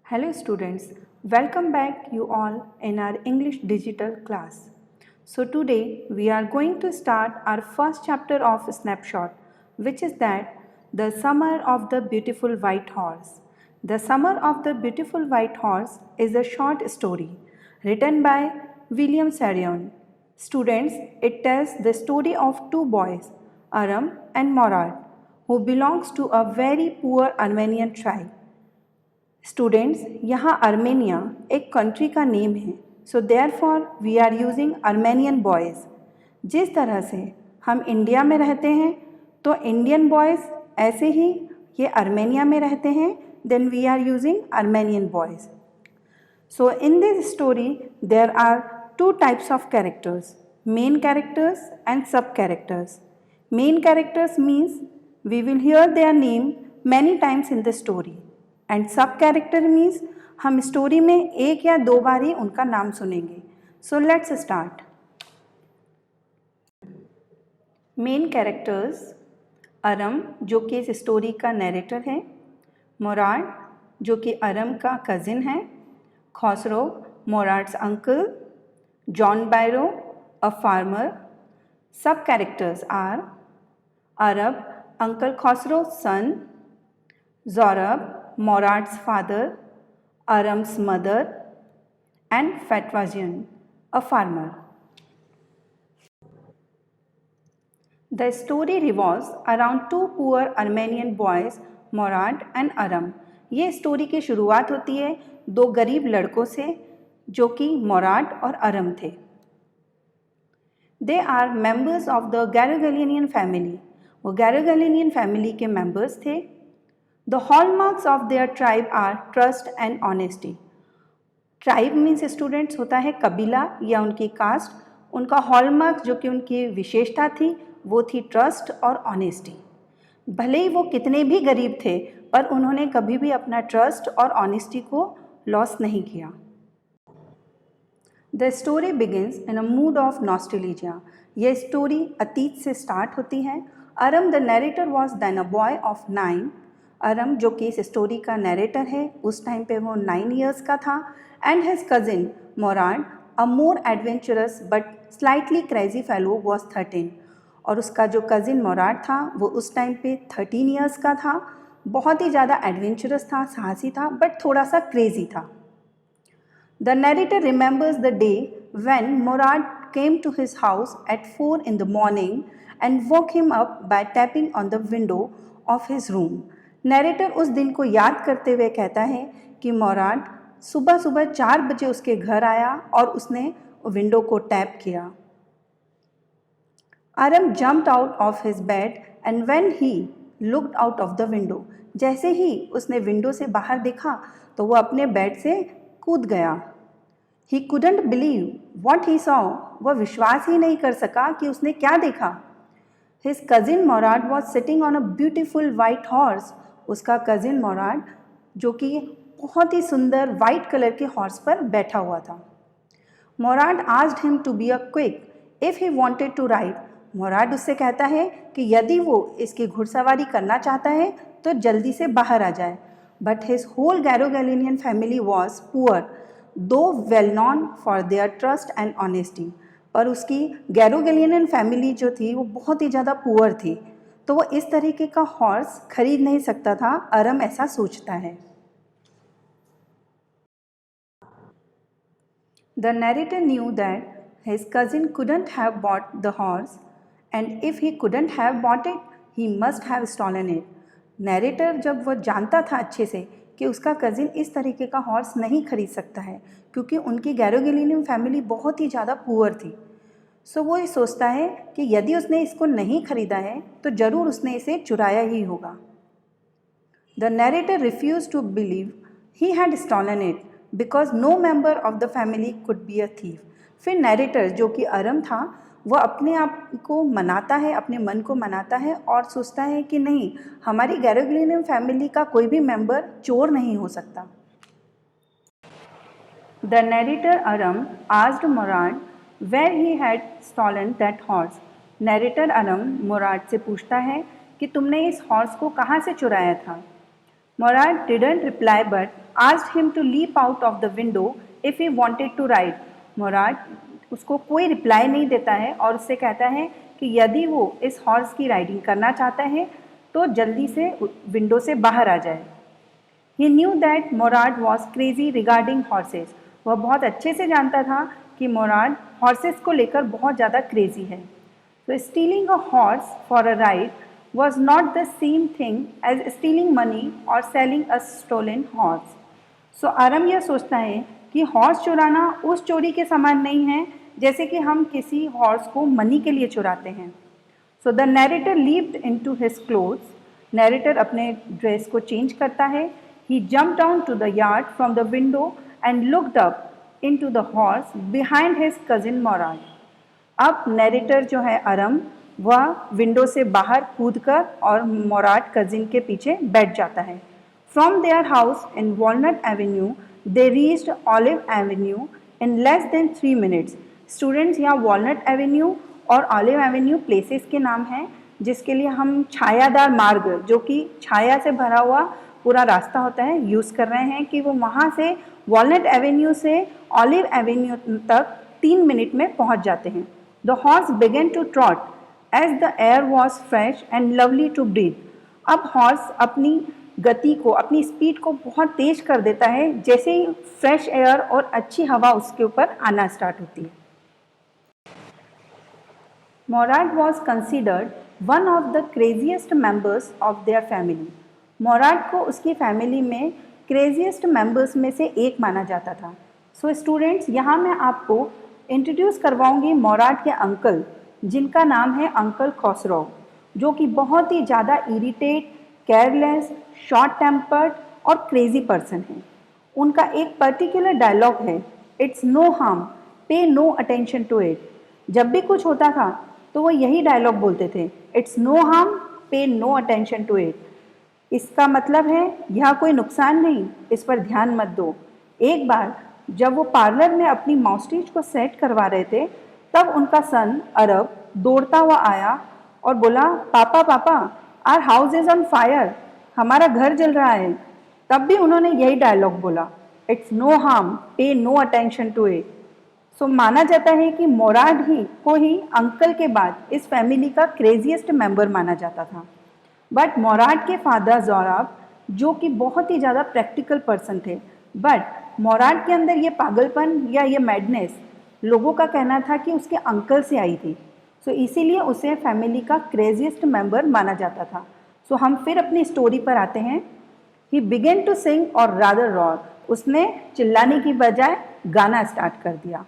Hello students, welcome back you all in our English digital class. So today we are going to start our first chapter of Snapshot, which is that the Summer of the Beautiful White Horse. The Summer of the Beautiful White Horse is a short story written by William Sarion. Students, it tells the story of two boys, Aram and Morad, who belongs to a very poor Armenian tribe. Students यहाँ Armenia एक country का name है, so therefore we are using Armenian boys. जिस तरह से हम India में रहते हैं तो इंडियन बॉयज़ ऐसे ही ये आर्मेनिया में रहते हैं, then we are using Armenian boys. So in this story there are two types of characters, main characters and sub characters. Main characters means we will hear their name many times in the story and sub character means हम स्टोरी में एक या दो बार ही उनका नाम सुनेंगे। So let's start. Main characters, Aram जो कि इस स्टोरी का नैरेटर है, मोराद जो कि अरम का कज़िन है, Khosrove Mourad's uncle, John Byro a farmer. Sub characters are अरब uncle Khosrove son, Zorab Morad's father, Aram's mother, and Fatwazian, a farmer. The story revolves around two poor Armenian boys, Morad and Aram. ये story की शुरुआत होती है दो गरीब लड़कों से जो कि मोराद और अरम थे। They are members of the Garogalianian family. वो Garogalianian फैमिली के मेंबर्स थे। The hallmarks of their tribe are trust and honesty. Tribe means students होता है कबीला या उनकी कास्ट। उनका हॉलमार्क जो कि उनकी विशेषता थी वो थी ट्रस्ट और ऑनेस्टी। भले ही वो कितने भी गरीब थे पर उन्होंने कभी भी अपना ट्रस्ट और ऑनेस्टी को लॉस नहीं किया। The story begins in a mood of nostalgia. यह स्टोरी अतीत से स्टार्ट होती है। Aram the narrator was then a boy of 9। Aram जो कि इस स्टोरी का नैरेटर है उस टाइम पे वो 9 इयर्स का था। And his cousin Mourad a more adventurous but slightly crazy fellow was 13। और उसका जो कज़िन मोराद था वो उस टाइम पे 13 इयर्स का था। बहुत ही ज़्यादा एडवेंचरस था, साहसी था, बट थोड़ा सा क्रेजी था। The narrator remembers the day when Mourad came to his house at 4 in the morning and woke him up by tapping on the window of his room. Narrator उस दिन को याद करते हुए कहता है कि मोराद सुबह सुबह 4 बजे उसके घर आया और उसने विंडो को टैप किया। Aram jumped out of his bed and when he looked out of the window. जैसे ही उसने विंडो से बाहर देखा तो वो अपने बेड से कूद गया। He couldn't believe what he saw. वह विश्वास ही नहीं कर सका कि उसने क्या देखा। His cousin Mourad was sitting on a beautiful white horse. उसका कज़िन मोराद जो कि बहुत ही सुंदर वाइट कलर के हॉर्स पर बैठा हुआ था। Mourad asked him to be a quick if he wanted to ride. Mourad उससे कहता है कि यदि वो इसकी घुड़सवारी करना चाहता है तो जल्दी से बाहर आ जाए। But his whole Garoghlanian family was poor though well known for their trust and honesty. पर उसकी गैरोगैलिनियन फैमिली जो थी वो बहुत ही ज़्यादा पुअर थी, तो वो इस तरीके का हॉर्स खरीद नहीं सकता था। अरम ऐसा सोचता है। The narrator knew that his cousin couldn't have bought the horse and if he couldn't have bought it he must have stolen it. Narrator जब वह जानता था अच्छे से कि उसका कज़िन इस तरीके का हॉर्स नहीं खरीद सकता है क्योंकि उनकी गैरोगैलिनियन फैमिली बहुत ही ज़्यादा पुअर थी, सो वो ये सोचता है कि यदि उसने इसको नहीं खरीदा है तो ज़रूर उसने इसे चुराया ही होगा। The narrator refuse to believe he had stolen it because no member of the family could be a thief. फिर नैरेटर जो कि अरम था वह अपने आप को मनाता है, अपने मन को मनाता है और सोचता है कि नहीं, हमारी गैरोगैलिनियन फैमिली का कोई भी मेंबर चोर नहीं हो सकता। The narrator Aram asked Mourad where he had stolen that horse. Narrator Aram Mourad से पूछता है कि तुमने इस हॉर्स को कहाँ से चुराया था। Morad didn't reply but asked him to leap out of the window if he wanted to ride. Morad उसको कोई रिप्लाई नहीं देता है और उससे कहता है कि यदि वो इस हॉर्स की राइडिंग करना चाहता है तो जल्दी से विंडो से बाहर आ जाए. He knew that Morad was crazy regarding horses. वह बहुत अच्छे से जानता था कि मोराड हॉर्सेस को लेकर बहुत ज़्यादा क्रेजी है. So stealing a horse for a ride was not the same thing as stealing money or selling a stolen horse. So आरम यह सोचता है कि हॉर्स चुराना उस चोरी के समान नहीं है जैसे कि हम किसी हॉर्स को मनी के लिए चुराते हैं. So the narrator leaped into his clothes. Narrator अपने ड्रेस को चेंज करता है. He jumped down to the yard from the window and looked up into the horse behind his cousin Morad. अब narrator जो है आरम वह विंडो से बाहर कूदकर और मोराड कजिन के पीछे बैठ जाता है. From their house in Walnut Avenue, they reached Olive Avenue in less than 3 minutes. Students यहाँ वॉलनट एवेन्यू और ऑलिव एवेन्यू प्लेसेस के नाम हैं जिसके लिए हम छायादार मार्ग जो कि छाया से भरा हुआ पूरा रास्ता होता है यूज़ कर रहे हैं कि वो वहाँ से वॉलनट एवेन्यू से ऑलिव एवेन्यू तक 3 मिनट में पहुँच जाते हैं. The horse began to trot as the air was fresh and lovely to breathe. अब हॉर्स अपनी गति को अपनी स्पीड को बहुत तेज कर देता है जैसे ही फ्रेश एयर और अच्छी हवा उसके ऊपर आना स्टार्ट होती है. Morad was considered one of the craziest members of their family. मोराड को उसकी फैमिली में क्रेजीएस्ट मेंबर्स में से एक माना जाता था. सो स्टूडेंट्स यहाँ मैं आपको इंट्रोड्यूस करवाऊँगी मोराड के अंकल जिनका नाम है अंकल खसरो, जो कि बहुत ही ज़्यादा इरिटेट, केयरलेस, शॉर्ट टेम्पर्ड और क्रेजी पर्सन है. उनका एक पर्टिकुलर डायलॉग है, इट्स नो हार्म, पे नो अटेंशन टू इट. जब भी कुछ होता था तो वो यही डायलॉग बोलते थे, इट्स नो हार्म, पे नो अटेंशन टू इट. इसका मतलब है यहाँ कोई नुकसान नहीं, इस पर ध्यान मत दो. एक बार जब वो पार्लर में अपनी माउस्टीच को सेट करवा रहे थे तब उनका सन अरब दौड़ता हुआ आया और बोला, papa papa our house is on fire, हमारा घर जल रहा है. तब भी उन्होंने यही डायलॉग बोला, इट्स नो हार्म, पे नो अटेंशन टू इट. सो माना जाता है कि मोराड ही को ही अंकल के बाद इस फैमिली का क्रेजीएस्ट मेंबर माना जाता था. बट मोराड के फादर जोराब जो कि बहुत ही ज़्यादा प्रैक्टिकल पर्सन थे, बट मोराड के अंदर ये पागलपन या ये मैडनेस लोगों का कहना था कि उसके अंकल से आई थी. सो इसीलिए उसे फैमिली का क्रेजीएस्ट मेंबर माना जाता था. सो हम फिर अपनी स्टोरी पर आते हैं. ही बिगेन टू सिंग और रादर रॉर, उसने चिल्लाने की बजाय गाना स्टार्ट कर दिया.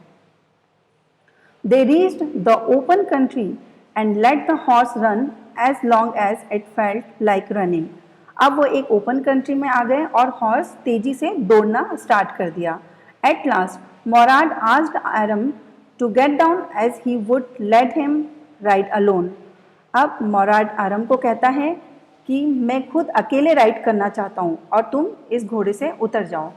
They reached the open country and let the horse run as long as it felt like running. अब वो एक ओपन कंट्री में आ गए और हॉर्स तेजी से दौड़ना स्टार्ट कर दिया. At last, Morad asked Aram to get down as he would let him ride alone. अब मोराड आरम को कहता है कि मैं खुद अकेले राइड करना चाहता हूँ और तुम इस घोड़े से उतर जाओ.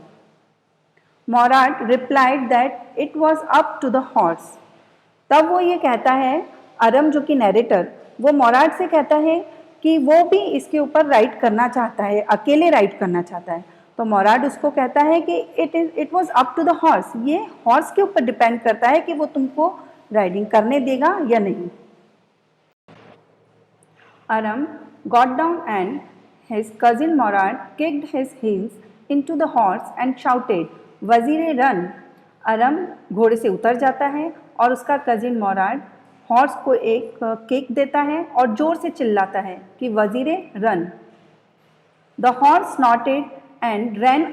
मोराड replied that it was up to the horse. तब वो ये कहता है, आरम जो कि नैरेटर, वो मोराड से कहता है कि वो भी इसके ऊपर राइड करना चाहता है, अकेले राइड करना चाहता है. तो मोराड उसको कहता है कि it was up to the horse, ये हॉर्स के ऊपर डिपेंड करता है कि वो तुमको राइडिंग करने देगा या नहीं. Aram got down and his cousin Mourad kicked his heels into the horse and shouted, Vazire run. Aram घोड़े से उतर जाता है और उसका कजिन मोराड हॉर्स को एक किक देता है और जोर से चिल्लाता है कि Vazire run. The horse snorted and ran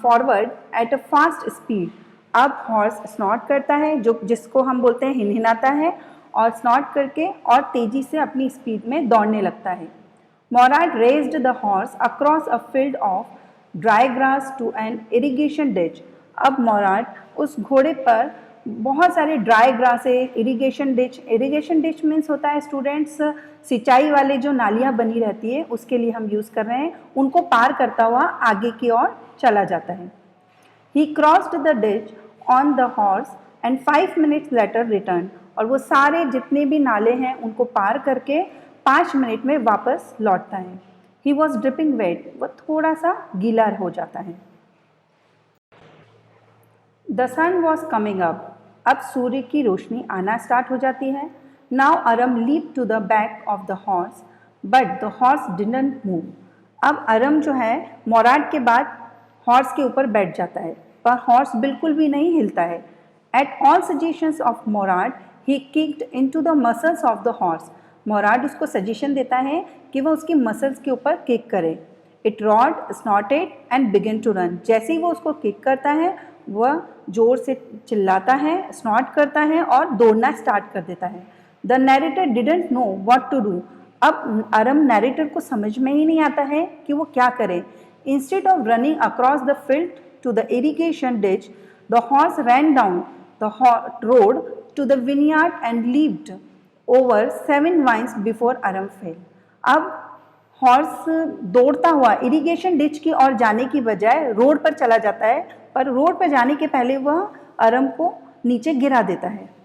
forward at a fast speed. अब हॉर्स स्नॉट करता है जो जिसको हम बोलते हैं हिनहिनाता है, और स्नॉट करके और तेजी से अपनी स्पीड में दौड़ने लगता है. Mourad raced the horse across a field of dry grass to an irrigation ditch. अब मोराड उस घोड़े पर बहुत सारे ड्राई ग्रास है, इरिगेशन डिच मीन्स होता है स्टूडेंट्स सिंचाई वाले जो नालियाँ बनी रहती है उसके लिए हम यूज़ कर रहे हैं, उनको पार करता हुआ आगे की ओर चला जाता है. He crossed the ditch on the horse and 5 minutes later return. और वो सारे जितने भी नाले हैं उनको पार करके 5 मिनट में वापस लौटता है. ही वॉज ड्रिपिंग वेट, वह थोड़ा सा गीला हो जाता है। The sun was coming up, अब सूर्य की रोशनी आना स्टार्ट हो जाती है। Now Aram leap to the back of the horse but the horse didn't move. अब अरम जो है मोराड के बाद हॉर्स के ऊपर बैठ जाता है, पर हॉर्स बिल्कुल भी नहीं हिलता है। At all suggestions of Mourad he kicked into the muscles of the horse. Mourad उसको सजेशन देता है कि वह उसकी मसल्स के ऊपर किक करे। It rode, snorted and begin to run. जैसे ही वो उसको किक करता है वह जोर से चिल्लाता है, स्नॉट करता है और दौड़ना स्टार्ट कर देता है। The narrator didn't know what to do. अब अरम नैरेटर को समझ में ही नहीं आता है कि वो क्या करे। Instead of running across the field to the irrigation ditch, the horse ran down the road to the vineyard and leaped over 7 vines before Aram fell. अब हॉर्स दौड़ता हुआ इरिगेशन डिच की ओर जाने की बजाय रोड पर चला जाता है, पर रोड पर जाने के पहले वह अरम को नीचे गिरा देता है।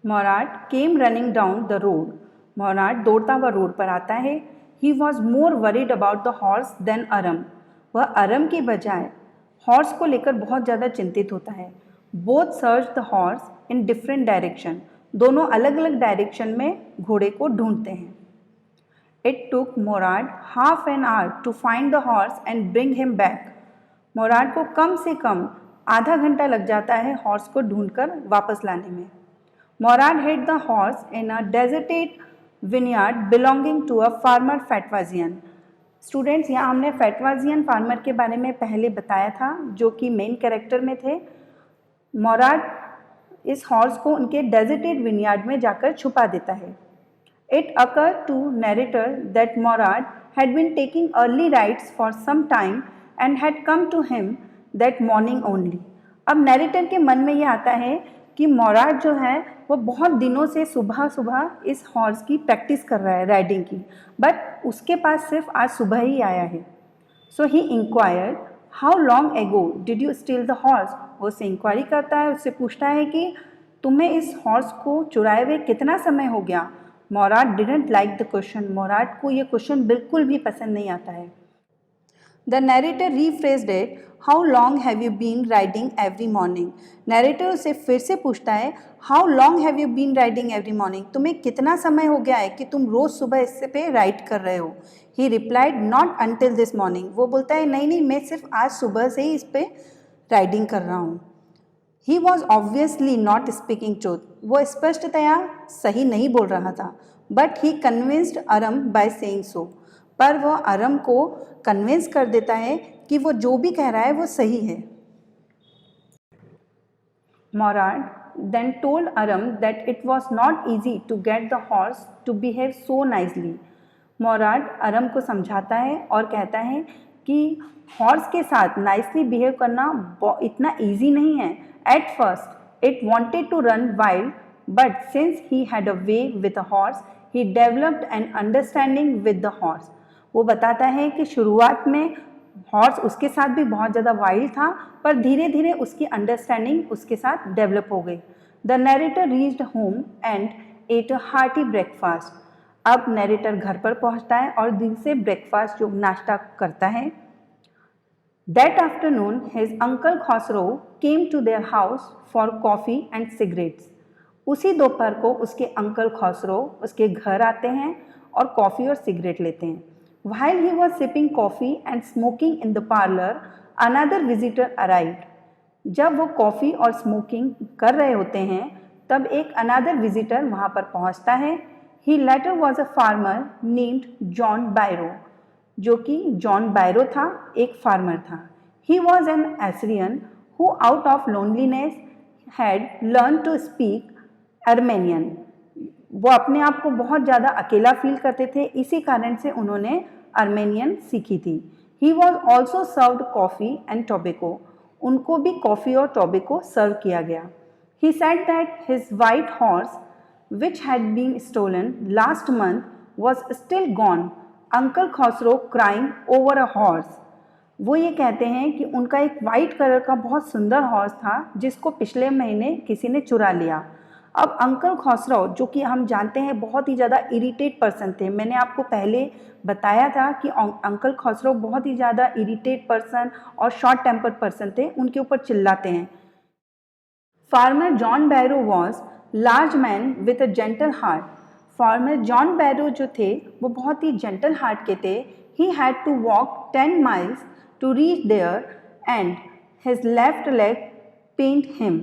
Mourad came running down the road. Mourad दौड़ता हुआ रोड पर आता है। He was more worried about the horse than Aram. वह अरम की बजाय हॉर्स को लेकर बहुत ज़्यादा चिंतित होता है। Both search the horse in different direction. दोनों अलग अलग डायरेक्शन में घोड़े को ढूंढते हैं। It took Mourad half an hour to find the horse and bring him back. Mourad को कम से कम आधा घंटा लग जाता है हॉर्स को ढूंढकर वापस लाने में। मोराड hid the horse in a deserted vineyard belonging to a farmer Fatwazian। Students, यहाँ हमने फैटवाजियन फार्मर के बारे में पहले बताया था, जो कि मेन कैरेक्टर में थे। मोराड इस हॉर्स को उनके डेजर्टेड विनयार्ड में जाकर छुपा देता है। It occur to narrator that Mourad had been taking early rides for some time and had come to him that morning only. अब नैरेटर के मन में ये आता है कि मोराड जो है वो बहुत दिनों से सुबह सुबह इस हॉर्स की प्रैक्टिस कर रहा है राइडिंग की, बट उसके पास सिर्फ आज सुबह ही आया है। So he inquired how long ago did you steal the horse. वो उससे इंक्वायरी करता है, उससे पूछता है कि तुम्हें इस हॉर्स को चुराए हुए कितना समय हो गया। Mourad didn't like the question. Mourad को ये क्वेश्चन बिल्कुल भी पसंद नहीं आता है। The narrator rephrased it, how long have you been riding every morning. Narrator उसे फिर से पूछता है, how long have you been riding every morning. तुम्हें कितना समय हो गया है कि तुम रोज़ सुबह इससे पे राइड कर रहे हो। ही replied, not until this morning. वो बोलता है, नहीं नहीं, मैं सिर्फ आज सुबह से ही इस पर राइडिंग कर रहा हूँ। He was obviously not speaking truth. वो स्पष्टतया सही नहीं बोल रहा था। But he convinced अरम by saying so. पर वह अरम को कन्विंस कर देता है कि वो जो भी कह रहा है वो सही है। मोराड then told Aram that it was not easy to get the horse to behave so nicely। मोराड अरम को समझाता है और कहता है कि हॉर्स के साथ नाइसली बिहेव करना इतना ईजी नहीं है। At first it wanted to run wild, but since he had a way with a horse he developed an understanding with the horse. वो बताता है कि शुरुआत में हॉर्स उसके साथ भी बहुत ज़्यादा वाइल्ड था, पर धीरे धीरे उसकी अंडरस्टैंडिंग उसके साथ डेवलप हो गई। The narrator reached home and at a hearty breakfast. अब नैरेटर घर पर पहुंचता है और दिल से ब्रेकफास्ट जो नाश्ता करता है। That afternoon his uncle Khosrove came to their house for coffee and cigarettes. उसी दोपहर को उसके अंकल खसरो उसके घर आते हैं और कॉफ़ी और सिगरेट लेते हैं। While he was sipping coffee and smoking in the parlor, another visitor arrived। जब वो कॉफ़ी और स्मोकिंग कर रहे होते हैं तब एक अनदर विजिटर वहाँ पर पहुँचता है। He later was a farmer named John Byro, जो कि जॉन बायरो था, एक फार्मर था। He was an Assyrian who out of loneliness had learned to speak Armenian। वो अपने आप को बहुत ज़्यादा अकेला फील करते थे, इसी कारण से उन्होंने आर्मेनियन सीखी थी। He was also served coffee and tobacco. उनको भी कॉफ़ी और टोबैको सर्व किया गया। He said that his white horse which had been stolen last month was still gone. Uncle Khosrove crying over a horse. वो ये कहते हैं कि उनका एक वाइट कलर का बहुत सुंदर हॉर्स था जिसको पिछले महीने किसी ने चुरा लिया। अब अंकल खसरो, जो कि हम जानते हैं बहुत ही ज़्यादा इरिटेट पर्सन थे, मैंने आपको पहले बताया था कि अंकल खसरो बहुत ही ज़्यादा इरिटेट पर्सन और शॉर्ट टेम्पर्ड पर्सन थे, उनके ऊपर चिल्लाते हैं। Farmer John Byro was large man with a gentle heart. Farmer John Byro जो थे वो बहुत ही जेंटल हार्ट के थे। He had to walk 10 miles to reach there and his left leg pained him.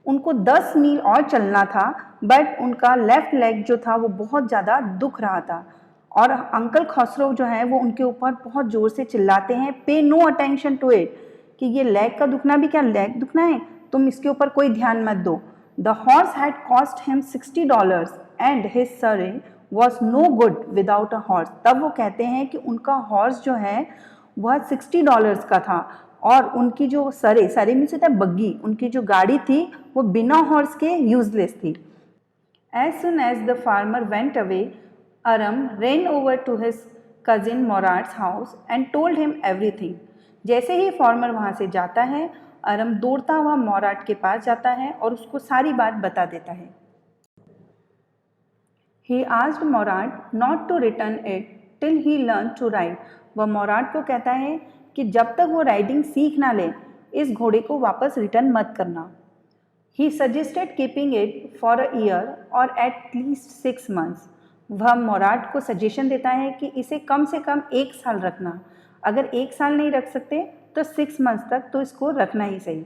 उनको 10 मील और चलना था, बट उनका लेफ्ट लेग जो था वो बहुत ज़्यादा दुख रहा था। और अंकल खसरो जो है वो उनके ऊपर बहुत ज़ोर से चिल्लाते हैं, पे नो अटेंशन टू इट, कि ये लेग का दुखना भी क्या लेग दुखना है, तुम इसके ऊपर कोई ध्यान मत दो। The horse had cost him $60 and his surrey was no good without a horse. तब वो कहते हैं कि उनका हॉर्स जो है वह $60 का था और उनकी जो सरे में से था बग्गी, उनकी जो गाड़ी थी वो बिना हॉर्स के यूजलेस थी। As soon as the farmer went away, Aram ran over to his cousin Morad's house and told him everything. जैसे ही फार्मर वहाँ से जाता है, अरम दौड़ता हुआ मोराट के पास जाता है और उसको सारी बात बता देता है। He asked Morad not to return it till he learned to ride. वह मोराट को कहता है कि जब तक वो राइडिंग सीख ना ले, इस घोड़े को वापस रिटर्न मत करना। He suggested keeping it for a year or at least 6 months. वह मोराट को सजेशन देता है कि इसे कम से कम 1 साल रखना, अगर 1 साल नहीं रख सकते तो 6 months तक तो इसको रखना ही सही।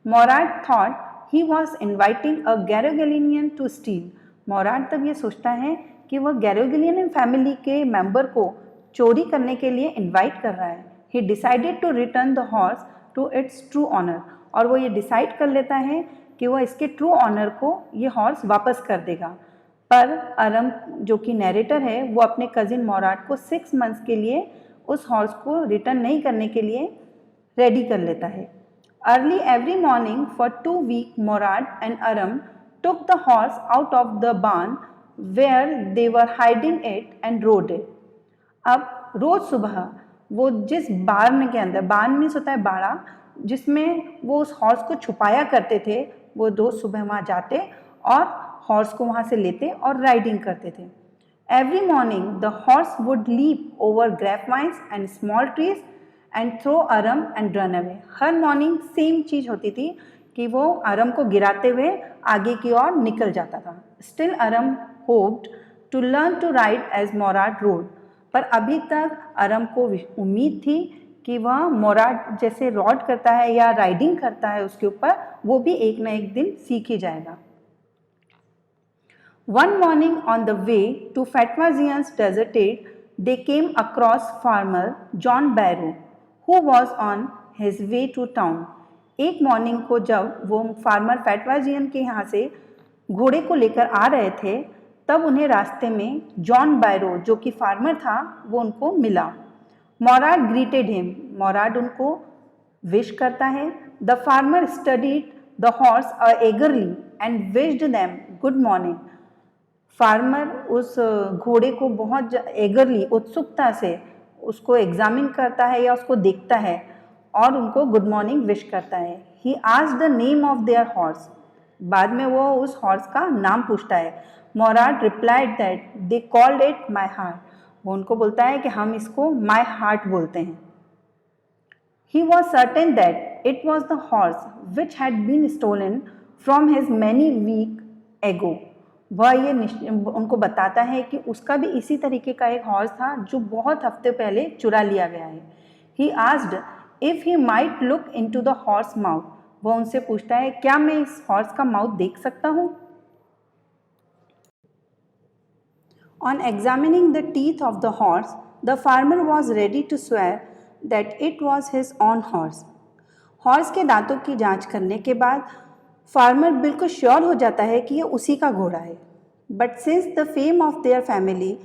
मोराट thought he was inviting a Garogalian to steal. मोराट तब ये सोचता है कि वह गैरोगेलियन फैमिली के मेंबर को चोरी करने के लिए इनवाइट कर रहा है। He decided to return the horse to its true owner. और वो ये डिसाइड कर लेता है कि वह इसके ट्रू ऑनर को ये हॉर्स वापस कर देगा। पर अरम जो कि नैरेटर है वो अपने कजिन मोराट को 6 months के लिए उस हॉर्स को रिटर्न नहीं करने के लिए रेडी कर लेता है। Early every morning for 2 weeks Mourad and Aram took the horse out of the barn where they were hiding it and rode it. अब रोज सुबह वो जिस बार्न के अंदर, बार्न मीन्स होता है बाड़ा, जिसमें वो उस हॉर्स को छुपाया करते थे, वो रोज सुबह वहाँ जाते और हॉर्स को वहाँ से लेते और राइडिंग करते थे। Every morning the horse would leap over grapevines and small trees and throw Aram and run away. हर मॉर्निंग सेम चीज़ होती थी कि वो अरम को गिराते हुए आगे की ओर निकल जाता था। Still Aram hoped to learn to ride as Mourad rode. पर अभी तक अरम को उम्मीद थी कि वह मोराट जैसे रॉड करता है या राइडिंग करता है उसके ऊपर, वो भी एक ना एक दिन सीख ही जाएगा। One morning on the way to Fatwazian's deserted, they came across farmer John Barrow, who was on his way to town. एक मॉर्निंग को जब वो फार्मर फैटवाजियन के यहाँ से घोड़े को लेकर आ रहे थे, तब उन्हें रास्ते में जॉन बैरो जो कि फार्मर था वो उनको मिला। मोराट ग्रीटेड हिम। मोराट उनको विश करता है। The farmer studied the horse eagerly and wished them good morning. Farmer उस घोड़े को बहुत एगरली, उत्सुकता से उसको एग्जामिन करता है या उसको देखता है और उनको गुड मॉर्निंग विश करता है। He asked the name of their horse. बाद में वो उस हॉर्स का नाम पूछता है। Mourad replied that they called it my heart. वो उनको बोलता है कि हम इसको माई हार्ट बोलते हैं। He was certain that it was the horse which had been stolen from his many week ago. वह ये उनको बताता है कि उसका भी इसी तरीके का एक हॉर्स था जो बहुत हफ्ते पहले चुरा लिया गया है। He asked if he might look into the horse mouth. वह उनसे पूछता है क्या मैं इस हॉर्स का माउथ देख सकता हूँ। On examining the teeth of the horse the farmer was ready to swear that it was his own horse. Horse के दांतों की जांच करने के बाद फार्मर बिल्कुल श्योर हो जाता है कि यह उसी का घोड़ा है। But since the fame of their family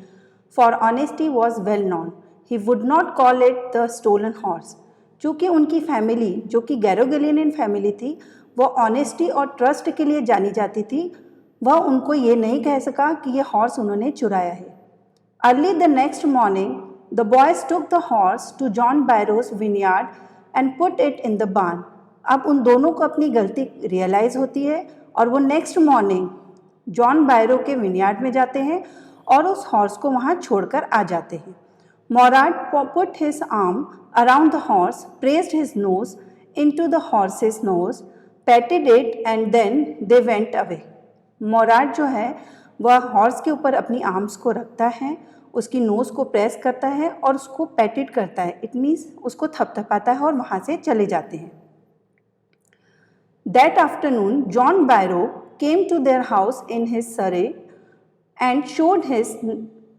for honesty was well known, he would not call it the stolen horse. चूँकि उनकी फैमिली जो कि गैरोगेलियन फैमिली थी वो ऑनेस्टी और ट्रस्ट के लिए जानी जाती थी, वह उनको ये नहीं कह सका कि ये हॉर्स उन्होंने चुराया है। Early the next morning The boys took the horse to John Barrow's vineyard and put it in the barn. अब उन दोनों को अपनी गलती रियलाइज़ होती है और वो नेक्स्ट मॉर्निंग जॉन बायरो के विनयार्ड में जाते हैं और उस हॉर्स को वहाँ छोड़कर आ जाते हैं. Morad put his arm around the horse, pressed his nose into the horse's nose, patted it and then they went away. मोराड जो है वह हॉर्स के ऊपर अपनी आर्म्स को रखता है, उसकी नोज़ को प्रेस करता है और उसको पैटेड करता है. इट मीन्स उसको थपथपाता है और वहाँ से चले जाते हैं. That afternoon, John Barrow came to their house in his Surrey and showed his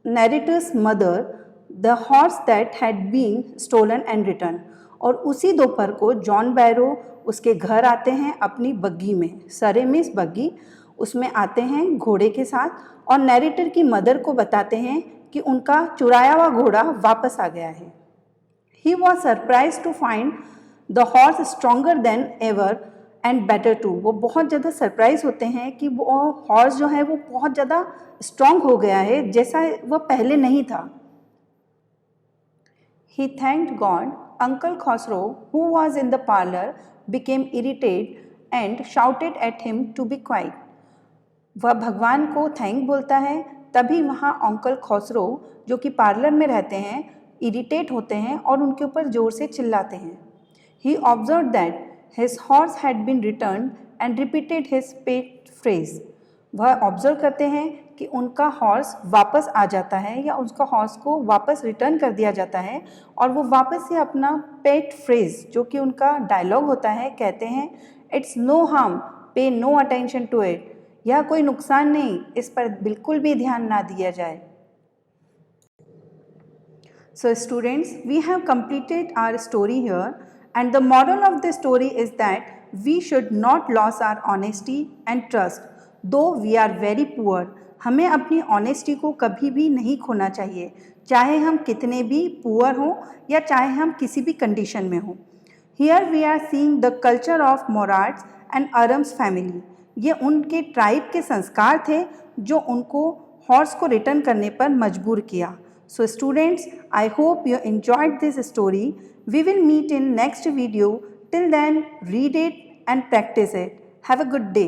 narrator's mother the horse that had been stolen and returned. और उसी दोपहर को जॉन बैरो उसके घर आते हैं अपनी बग्गी में. सरे मीन्स बग्गी, उसमें आते हैं घोड़े के साथ और नैरेटर की मदर को बताते हैं कि उनका चुराया हुआ घोड़ा वापस आ गया है. He was surprised to find the horse stronger than ever and better too. वो बहुत ज़्यादा सरप्राइज होते हैं कि वो हॉर्स जो है वो बहुत ज़्यादा स्ट्रॉन्ग हो गया है जैसा वह पहले नहीं था. He thanked God. Uncle Khosrow, who was in the parlor, became irritated and shouted at him to be quiet. वह भगवान को थैंक बोलता है. तभी वहाँ अंकल खसरो जो कि पार्लर में रहते हैं इरिटेट होते हैं और उनके ऊपर ज़ोर से चिल्लाते हैं. He observed that his horse had been returned and repeated his pet phrase. वह ऑब्जर्व करते हैं कि उनका हॉर्स वापस आ जाता है या उसका हॉर्स को वापस रिटर्न कर दिया जाता है और वो वापस से अपना पेट फ्रेज जो कि उनका डायलॉग होता है कहते हैं, इट्स नो हार्म, पे नो अटेंशन टू इट. यह कोई नुकसान नहीं, इस पर बिल्कुल भी ध्यान ना दिया जाए. So students, we have completed our story here and the moral of the story is that we should not lose our honesty and trust. Though we are very poor, हमें अपनी ऑनेस्टी को कभी भी नहीं खोना चाहिए, चाहे हम कितने भी पुअर हों या चाहे हम किसी भी कंडीशन में हों. Here we are seeing the culture of Mourad's and Aram's family. ये उनके ट्राइब के संस्कार थे जो उनको हॉर्स को रिटर्न करने पर मजबूर किया. So students, I hope you enjoyed this story. We will meet in next video. Till then, read it and practise it. Have a good day.